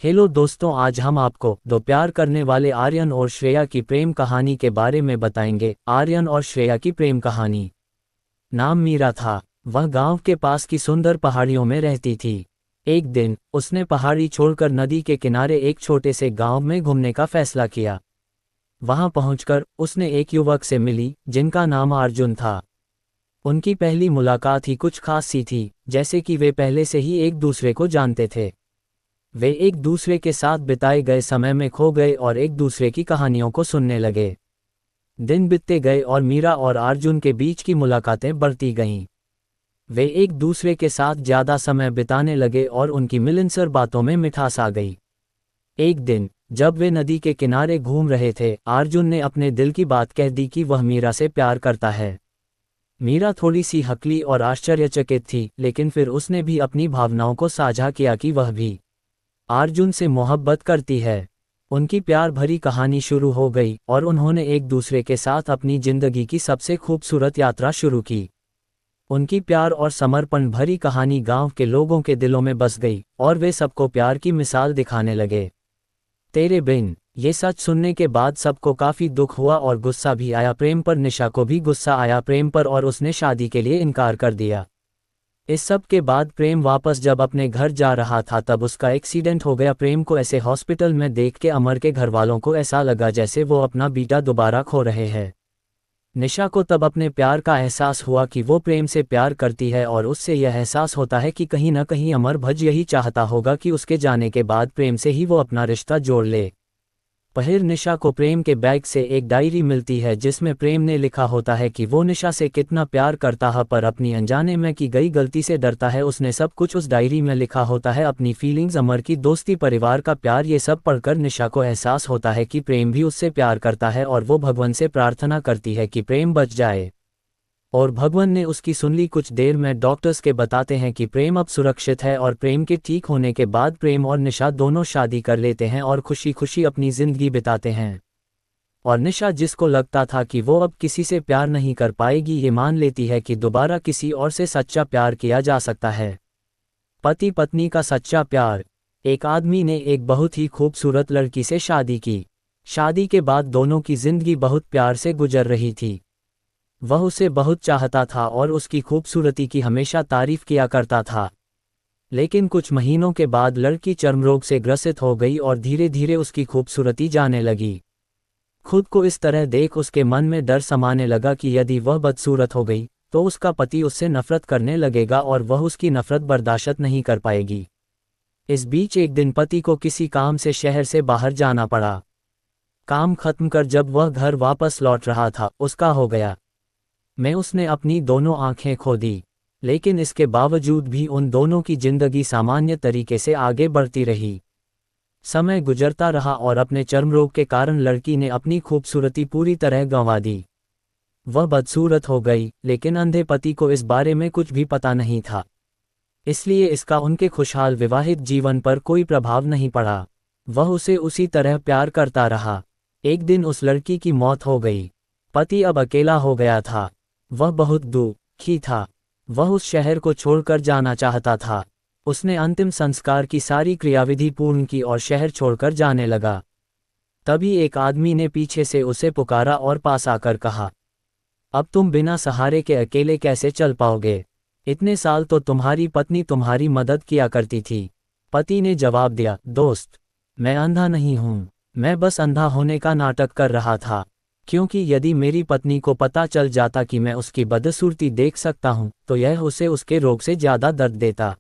Hello दोस्तों, आज हम आपको दो प्यार करने वाले आर्यन और श्रेया की प्रेम कहानी के बारे में बताएंगे। आर्यन और श्रेया की प्रेम कहानी। नाम मीरा था। वह गांव के पास की सुंदर पहाड़ियों में रहती थी। एक दिन उसने पहाड़ी छोड़कर नदी के किनारे एक छोटे से गांव में घूमने का फैसला किया। वहां पहुंचकर उसने एक युवक से मिली जिनका नाम अर्जुन था। उनकी पहली मुलाकात ही कुछ खास सी थी, जैसे कि वे पहले से ही एक दूसरे को जानते थे। वे एक दूसरे के साथ बिताए गए समय में खो गए और एक दूसरे की कहानियों को सुनने लगे। दिन बीतते गए और मीरा और अर्जुन के बीच की मुलाकातें बढ़ती गईं। वे एक दूसरे के साथ ज़्यादा समय बिताने लगे और उनकी मिलनसार बातों में मिठास आ गई। एक दिन जब वे नदी के किनारे घूम रहे थे, अर्जुन ने अपने दिल की बात कह दी कि वह मीरा से प्यार करता है। मीरा थोड़ी सी हकली और आश्चर्यचकित थी, लेकिन फिर उसने भी अपनी भावनाओं को साझा किया कि वह भी अर्जुन से मोहब्बत करती है। उनकी प्यार भरी कहानी शुरू हो गई और उन्होंने एक दूसरे के साथ अपनी जिंदगी की सबसे खूबसूरत यात्रा शुरू की। उनकी प्यार और समर्पण भरी कहानी गांव के लोगों के दिलों में बस गई और वे सबको प्यार की मिसाल दिखाने लगे। तेरे बिन, ये सच सुनने के बाद सबको काफी दुख हुआ और गुस्सा भी आया प्रेम पर। निशा को भी गुस्सा आया प्रेम पर और उसने शादी के लिए इनकार कर दिया। इस सब के बाद प्रेम वापस जब अपने घर जा रहा था तब उसका एक्सीडेंट हो गया। प्रेम को ऐसे हॉस्पिटल में देख के अमर के घर वालों को ऐसा लगा जैसे वो अपना बेटा दोबारा खो रहे हैं। निशा को तब अपने प्यार का एहसास हुआ कि वो प्रेम से प्यार करती है और उससे यह एहसास होता है कि कहीं न कहीं अमर भज यही चाहता होगा कि उसके जाने के बाद प्रेम से ही वो अपना रिश्ता जोड़ ले। फिर निशा को प्रेम के बैग से एक डायरी मिलती है जिसमें प्रेम ने लिखा होता है कि वो निशा से कितना प्यार करता है पर अपनी अनजाने में की गई गलती से डरता है। उसने सब कुछ उस डायरी में लिखा होता है, अपनी फीलिंग्स, अमर की दोस्ती, परिवार का प्यार। ये सब पढ़कर निशा को एहसास होता है कि प्रेम भी उससे प्यार करता है और वो भगवान से प्रार्थना करती है कि प्रेम बच जाए। और भगवान ने उसकी सुन ली। कुछ देर में डॉक्टर्स के बताते हैं कि प्रेम अब सुरक्षित है और प्रेम के ठीक होने के बाद प्रेम और निशा दोनों शादी कर लेते हैं और खुशी खुशी अपनी जिंदगी बिताते हैं। और निशा, जिसको लगता था कि वो अब किसी से प्यार नहीं कर पाएगी, ये मान लेती है कि दोबारा किसी और से सच्चा प्यार किया जा सकता है। पति पत्नी का सच्चा प्यार। एक आदमी ने एक बहुत ही खूबसूरत लड़की से शादी की। शादी के बाद दोनों की जिंदगी बहुत प्यार से गुजर रही थी। वह उसे बहुत चाहता था और उसकी खूबसूरती की हमेशा तारीफ किया करता था। लेकिन कुछ महीनों के बाद लड़की चर्मरोग से ग्रसित हो गई और धीरे धीरे उसकी खूबसूरती जाने लगी। खुद को इस तरह देख उसके मन में डर समाने लगा कि यदि वह बदसूरत हो गई तो उसका पति उससे नफरत करने लगेगा और वह उसकी नफरत बर्दाश्त नहीं कर पाएगी। इस बीच एक दिन पति को किसी काम से शहर से बाहर जाना पड़ा। काम खत्म कर जब वह घर वापस लौट रहा था, उसका हो गया मैं उसने अपनी दोनों आंखें खो दी। लेकिन इसके बावजूद भी उन दोनों की जिंदगी सामान्य तरीके से आगे बढ़ती रही। समय गुजरता रहा और अपने चर्मरोग के कारण लड़की ने अपनी खूबसूरती पूरी तरह गंवा दी। वह बदसूरत हो गई, लेकिन अंधे पति को इस बारे में कुछ भी पता नहीं था, इसलिए इसका उनके खुशहाल विवाहित जीवन पर कोई प्रभाव नहीं पड़ा। वह उसे उसी तरह प्यार करता रहा। एक दिन उस लड़की की मौत हो गई। पति अब अकेला हो गया था। वह बहुत दुखी था। वह उस शहर को छोड़कर जाना चाहता था। उसने अंतिम संस्कार की सारी क्रियाविधि पूर्ण की और शहर छोड़कर जाने लगा। तभी एक आदमी ने पीछे से उसे पुकारा और पास आकर कहा, अब तुम बिना सहारे के अकेले कैसे चल पाओगे? इतने साल तो तुम्हारी पत्नी तुम्हारी मदद किया करती थी। पति ने जवाब दिया, दोस्त, मैं अंधा नहीं हूँ, मैं बस अंधा होने का नाटक कर रहा था। क्योंकि यदि मेरी पत्नी को पता चल जाता कि मैं उसकी बदसूरती देख सकता हूँ तो यह उसे उसके रोग से ज़्यादा दर्द देता।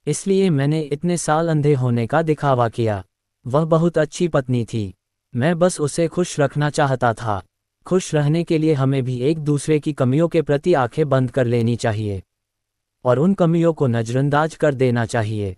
इसलिए मैंने इतने साल अंधे होने का दिखावा किया। वह बहुत अच्छी पत्नी थी। मैं बस उसे खुश रखना चाहता था। खुश रहने के लिए हमें भी एक दूसरे की कमियों के प्रति आंखें बंद कर लेनी चाहिए और उन कमियों को नज़रअंदाज कर देना चाहिए।